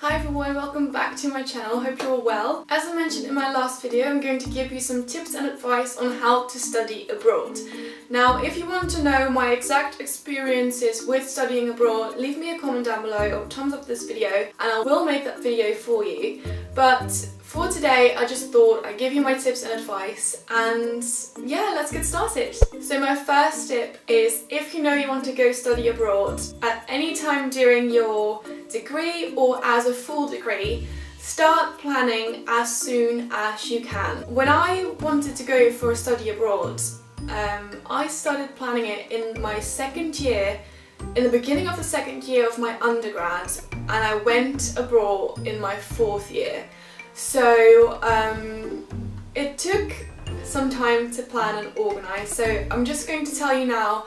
Hi everyone, welcome back to my channel, hope you're all well. As I mentioned in my last video, I'm going to give you some tips and advice on how to study abroad. Now, if you want to know my exact experiences with studying abroad, leave me a comment down below or thumbs up this video and I will make that video for you. But for today, I just thought I'd give you my tips and advice and yeah, let's get started. So my first tip is if you know you want to go study abroad at any time during your degree or as a full degree, start planning as soon as you can. When I wanted to go for a study abroad, I started planning it in my second year, in the beginning of the second year of my undergrad, and I went abroad in my fourth year. So it took some time to plan and organise, so I'm just going to tell you now,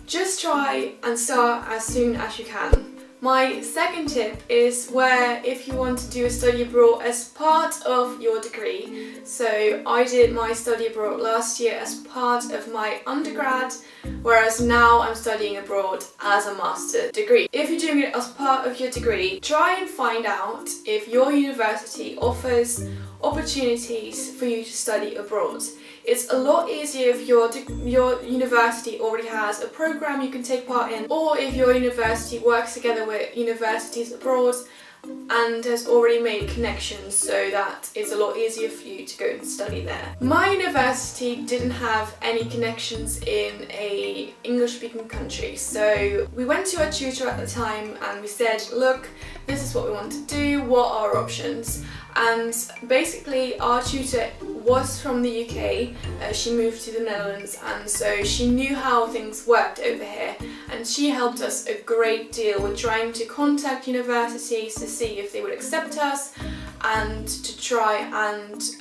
just try and start as soon as you can. My second tip is where if you want to do a study abroad as part of your degree. So I did my study abroad last year as part of my undergrad, whereas now I'm studying abroad as a master's degree. If you're doing it as part of your degree, try and find out if your university offers opportunities for you to study abroad. It's a lot easier if your university already has a program you can take part in, or if your university works together with universities abroad and has already made connections, so that it's a lot easier for you to go and study there. My university didn't have any connections in a English-speaking country, so we went to our tutor at the time and we said, look, this is what we want to do, what are our options? And basically our tutor was from the UK, she moved to the Netherlands, and so she knew how things worked over here, and she helped us a great deal with trying to contact universities to see if they would accept us and to try and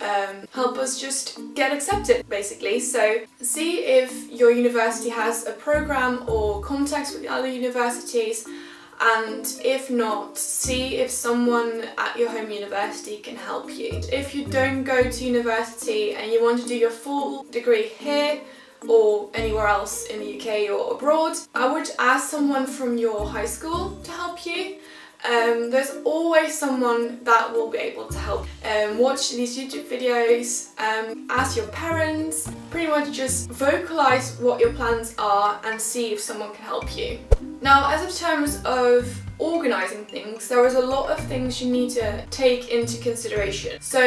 help us just get accepted basically. So see if your university has a program or contacts with other universities, and if not, see if someone at your home university can help you. If you don't go to university and you want to do your full degree here or anywhere else in the UK or abroad, I would ask someone from your high school to help you. There's always someone that will be able to help. Watch these YouTube videos, ask your parents, pretty much just vocalize what your plans are and see if someone can help you. Now, as of terms of organising things, there is a lot of things you need to take into consideration. So,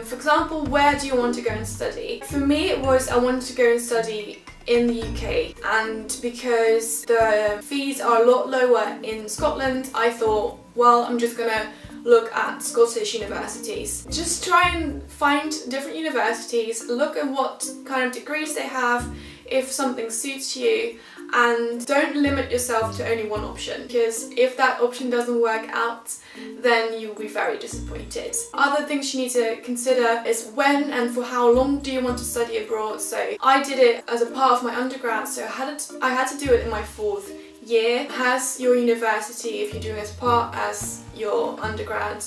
for example, where do you want to go and study? For me, it was I wanted to go and study in the UK, and because the fees are a lot lower in Scotland, I thought, well, I'm just gonna look at Scottish universities. Just try and find different universities, look at what kind of degrees they have, if something suits you, and don't limit yourself to only one option, because if that option doesn't work out, then you'll be very disappointed. Other things you need to consider is when and for how long do you want to study abroad. So I did it as a part of my undergrad, so I had to do it in my fourth year. Has your university, if you're doing it as part as your undergrad,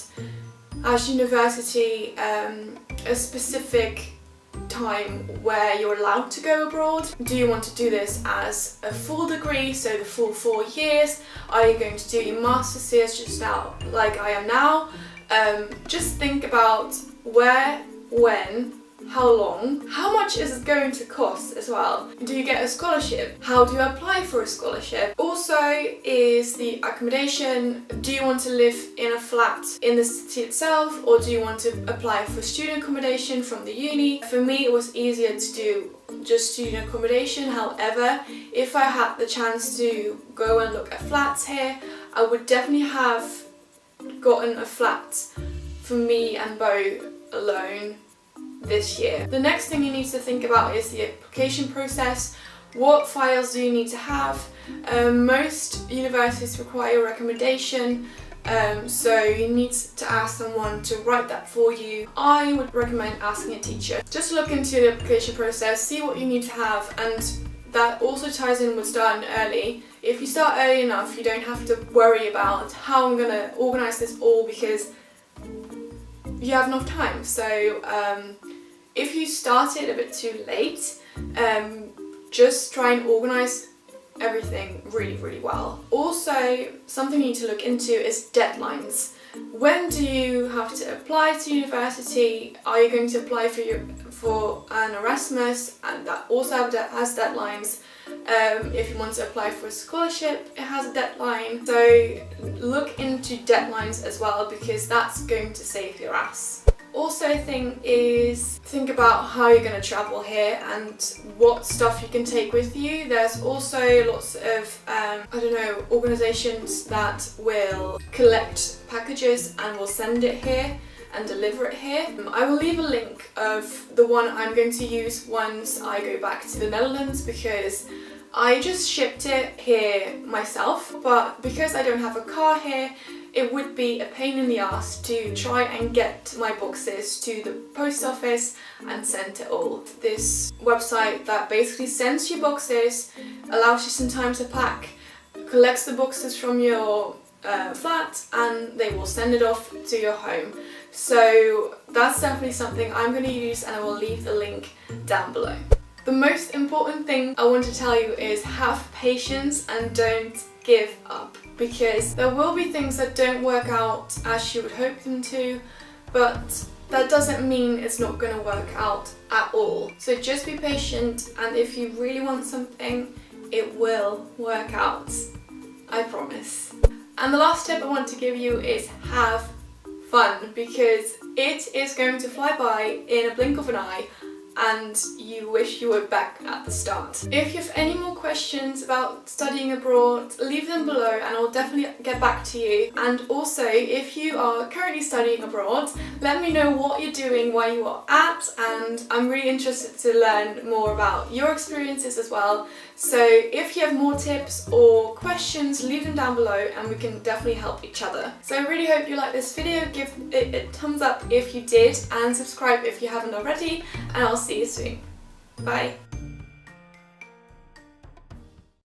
has university a specific time where you're allowed to go abroad? Do you want to do this as a full degree, so the full 4 years? Are you going to do your master's years just now, like I am now? Just think about where, when, how long, how much is it going to cost as well? Do you get a scholarship? How do you apply for a scholarship? Also, is the accommodation, do you want to live in a flat in the city itself, or do you want to apply for student accommodation from the uni? For me, it was easier to do just student accommodation. However, if I had the chance to go and look at flats here, I would definitely have gotten a flat for me and Bo alone this year. The next thing you need to think about is the application process. What files do you need to have? Most universities require a recommendation, so you need to ask someone to write that for you. I would recommend asking a teacher. Just look into the application process, see what you need to have, and that also ties in with starting early. If you start early enough, you don't have to worry about how I'm gonna organise this all, because you have enough time. So if you started a bit too late, just try and organise everything really well. Also, something you need to look into is deadlines. When do you have to apply to university? Are you going to apply for an Erasmus, and that also has deadlines? If you want to apply for a scholarship, it has a deadline. So look into deadlines as well, because that's going to save your ass. Also think about how you're going to travel here and what stuff you can take with you. There's also lots of organizations that will collect packages and will send it here and deliver it here. I will leave a link of the one I'm going to use once I go back to the Netherlands, because I just shipped it here myself, but because I don't have a car here, it would be a pain in the ass to try and get my boxes to the post office and send it all. This website that basically sends you boxes, allows you some time to pack, collects the boxes from your flat, and they will send it off to your home. So that's definitely something I'm going to use, and I will leave the link down below. The most important thing I want to tell you is have patience and don't give up, because there will be things that don't work out as you would hope them to, but that doesn't mean it's not going to work out at all. So just be patient, and if you really want something, it will work out. I promise. And the last tip I want to give you is have fun, because it is going to fly by in a blink of an eye, and you wish you were back at the start. If you have any more questions about studying abroad, leave them below and I'll definitely get back to you. And also, if you are currently studying abroad, let me know what you're doing, where you are at, and I'm really interested to learn more about your experiences as well. So if you have more tips or questions, leave them down below and we can definitely help each other. So I really hope you liked this video. Give it a thumbs up if you did, and subscribe if you haven't already, and I'll see you soon. Bye!